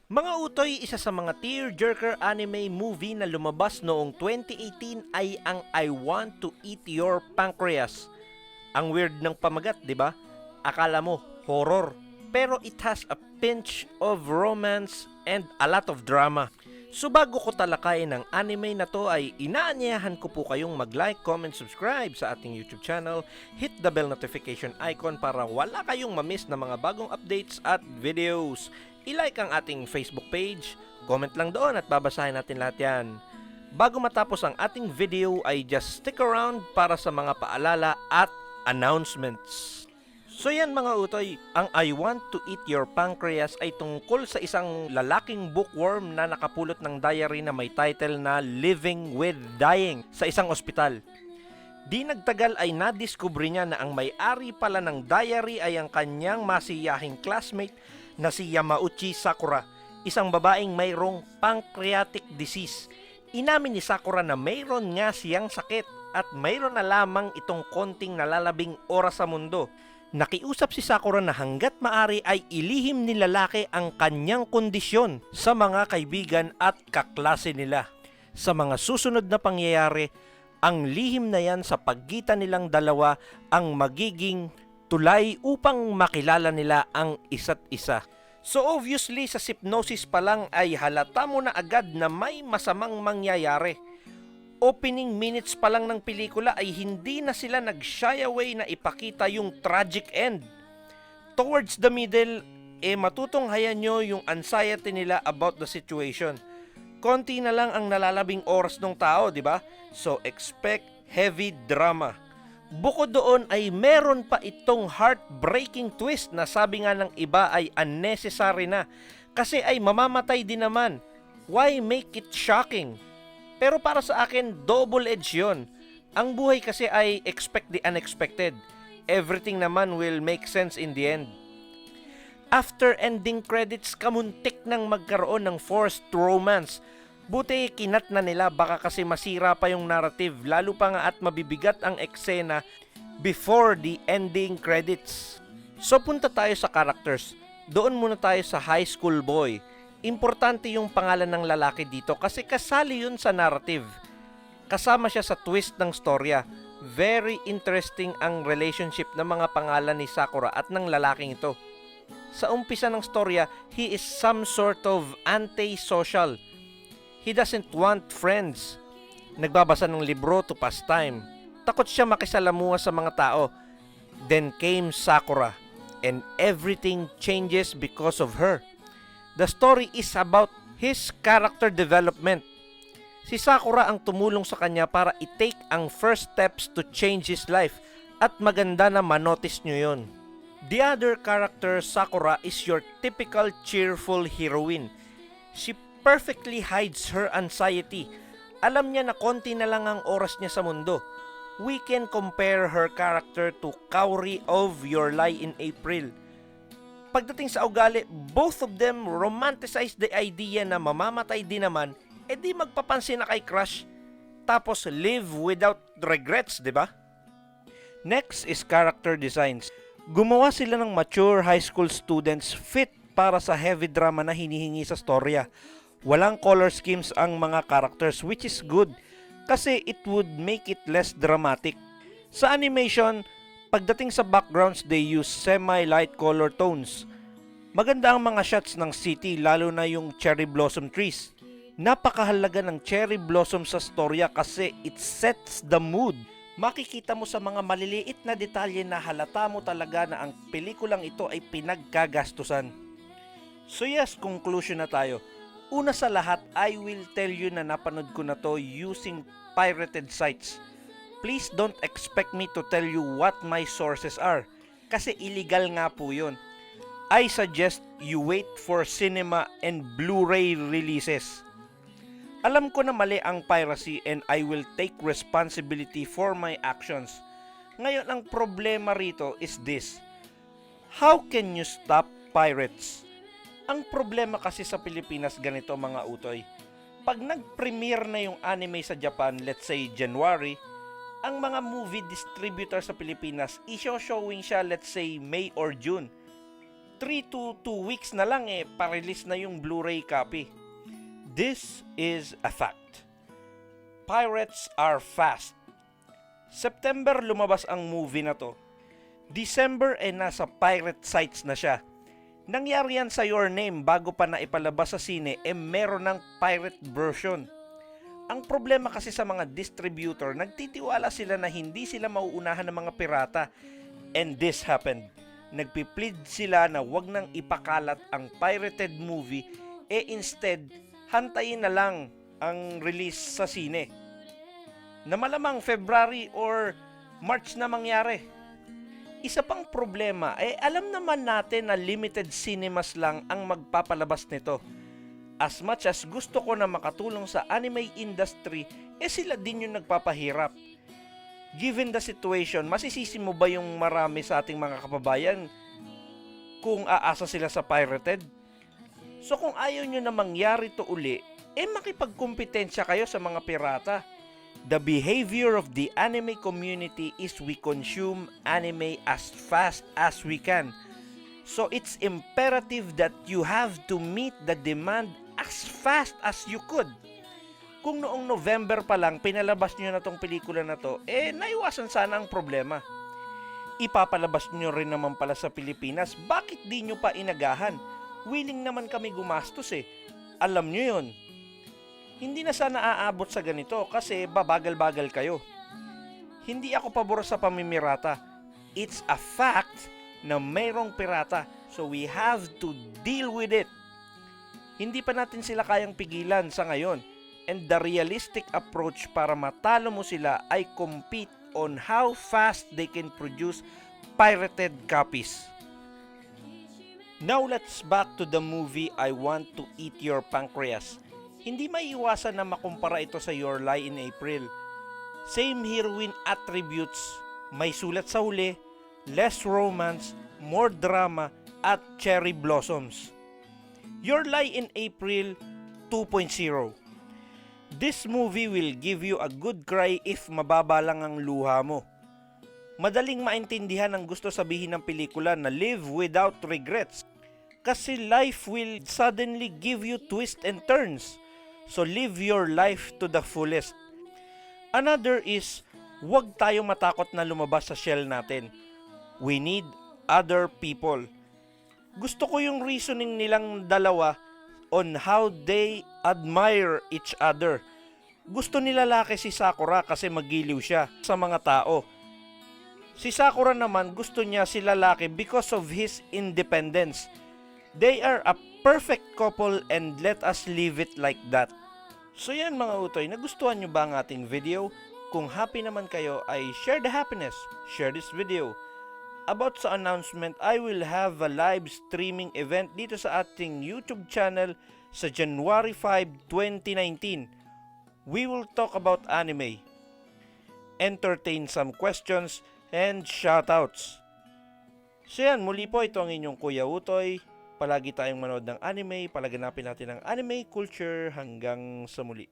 Mga utoy, isa sa mga tearjerker anime movie na lumabas noong 2018 ay ang I Want to Eat Your Pancreas. Ang weird ng pamagat, di ba? Akala mo, horror. Pero it has a pinch of romance and a lot of drama. So bago ko talakayin ang anime na to ay inaanyayahan ko po kayong mag-like, comment, subscribe sa ating YouTube channel, hit the bell notification icon para wala kayong mamiss na mga bagong updates at videos. I-like ang ating Facebook page, comment lang doon at babasahin natin lahat yan. Bago matapos ang ating video ay just stick around para sa mga paalala at announcements. So yan mga utoy, ang I Want to Eat Your Pancreas ay tungkol sa isang lalaking bookworm na nakapulot ng diary na may title na Living with Dying sa isang ospital. Di nagtagal ay nadiskubre niya na ang may-ari pala ng diary ay ang kanyang masiyahing classmate na si Yamauchi Sakura, isang babaeng mayroong pancreatic disease. Inamin ni Sakura na mayroon nga siyang sakit at mayroon na lamang itong konting nalalabing oras sa mundo. Nakiusap si Sakura na hanggat maari ay ilihim ni lalaki ang kanyang kondisyon sa mga kaibigan at kaklase nila. Sa mga susunod na pangyayari, ang lihim na yan sa pagitan nilang dalawa ang magiging tulay upang makilala nila ang isa't isa. So obviously sa hypnosis pa lang ay halata mo na agad na may masamang mangyayari. Opening minutes pa lang ng pelikula ay hindi na sila nag-shy away na ipakita yung tragic end. Towards the middle, matutunghayan nyo yung anxiety nila about the situation. Konti na lang ang nalalabing oras ng tao, di ba? So expect heavy drama. Bukod doon ay meron pa itong heartbreaking twist na sabi nga ng iba ay unnecessary na kasi ay mamamatay din naman. Why make it shocking? Pero para sa akin, double-edged yun. Ang buhay kasi ay expect the unexpected. Everything naman will make sense in the end. After ending credits, kamuntik nang magkaroon ng forced romance. Buti kinat na nila baka kasi masira pa yung narrative, lalo pa nga at mabibigat ang eksena before the ending credits. So punta tayo sa characters. Doon muna tayo sa high school boy. Importante yung pangalan ng lalaki dito kasi kasali yun sa narrative. Kasama siya sa twist ng storya. Very interesting ang relationship ng mga pangalan ni Sakura at ng lalaking ito. Sa umpisa ng storya, he is some sort of anti-social. He doesn't want friends. Nagbabasa ng libro to pass time. Takot siya makisalamuha sa mga tao. Then came Sakura and everything changes because of her. The story is about his character development. Si Sakura ang tumulong sa kanya para i-take ang first steps to change his life at maganda na manotice nyo yun. The other character, Sakura, is your typical cheerful heroine. She perfectly hides her anxiety. Alam niya na konti na lang ang oras niya sa mundo. We can compare her character to Kaori of Your Lie in April. Pagdating sa ugali, both of them romanticize the idea na mamamatay din naman, edi magpapansin na kay crush, tapos live without regrets, di ba? Next is character designs. Gumawa sila ng mature high school students fit para sa heavy drama na hinihingi sa storya. Walang color schemes ang mga characters, which is good kasi it would make it less dramatic. Sa animation, pagdating sa backgrounds, they use semi-light color tones. Maganda ang mga shots ng city, lalo na yung cherry blossom trees. Napakahalaga ng cherry blossom sa storya kasi it sets the mood. Makikita mo sa mga maliliit na detalye na halata mo talaga na ang pelikulang ito ay pinagkagastusan. So yes, conclusion na tayo. Una sa lahat, I will tell you na napanood ko na to using pirated sites. Please don't expect me to tell you what my sources are kasi illegal nga po yun. I suggest you wait for cinema and Blu-ray releases. Alam ko na mali ang piracy and I will take responsibility for my actions. Ngayon ang problema rito is this. How can you stop pirates? Ang problema kasi sa Pilipinas ganito mga utoy. Pag nag-premiere na yung anime sa Japan, let's say January, ang mga movie distributor sa Pilipinas, i-showing siya let's say May or June. 3 to 2 weeks na lang pa-release na yung Blu-ray copy. This is a fact. Pirates are fast. September lumabas ang movie na to. December nasa pirate sites na siya. Nangyari yan sa Your Name bago pa na ipalabas sa sine, meron ng pirate version. Ang problema kasi sa mga distributor, nagtitiwala sila na hindi sila mauunahan ng mga pirata. And this happened. Nagpi-plead sila na wag nang ipakalat ang pirated movie, instead, hantayin na lang ang release sa sine. Na malamang February or March na mangyari. Isa pang problema, alam naman natin na limited cinemas lang ang magpapalabas nito. As much as gusto ko na makatulong sa anime industry, sila din yung nagpapahirap. Given the situation, masisisi mo ba yung marami sa ating mga kababayan kung aasa sila sa pirated? So kung ayaw nyo na mangyari to uli, makipagkumpetensya kayo sa mga pirata. The behavior of the anime community is we consume anime as fast as we can. So it's imperative that you have to meet the demand as fast as you could. Kung noong November pa lang pinalabas nyo na tong pelikula na to, naiwasan sana ang problema. Ipapalabas nyo rin naman pala sa Pilipinas, bakit di nyo pa inagahan? Willing naman kami gumastos Alam nyo yun. Hindi na sana aabot sa ganito kasi babagal-bagal kayo. Hindi ako pabor sa pamimirata. It's a fact na mayroong pirata, so we have to deal with it. Hindi pa natin sila kayang pigilan sa ngayon, and the realistic approach para matalo mo sila ay compete on how fast they can produce pirated copies. Now let's back to the movie I Want to Eat Your Pancreas. Hindi maiiwasan na makumpara ito sa Your Lie in April. Same heroine attributes, may sulat sa huli, less romance, more drama, at cherry blossoms. Your Lie in April 2.0. This movie will give you a good cry if mababa lang ang luha mo. Madaling maintindihan ang gusto sabihin ng pelikula na live without regrets. Kasi life will suddenly give you twists and turns. So live your life to the fullest. Another is, huwag tayo matakot na lumabas sa shell natin. We need other people. Gusto ko yung reasoning nilang dalawa on how they admire each other. Gusto ni lalaki si Sakura kasi magiliw siya sa mga tao. Si Sakura naman gusto niya si lalaki because of his independence. They are a perfect couple and let us leave it like that. So yan mga utoy, nagustuhan nyo ba ang ating video? Kung happy naman kayo ay share the happiness, share this video. About sa announcement, I will have a live streaming event dito sa ating YouTube channel sa January 5, 2019. We will talk about anime, entertain some questions, and shoutouts. So yan, muli po ito ang inyong Kuya Utoy. Palagi tayong manood ng anime, palaganapin natin ang anime culture hanggang sa muli.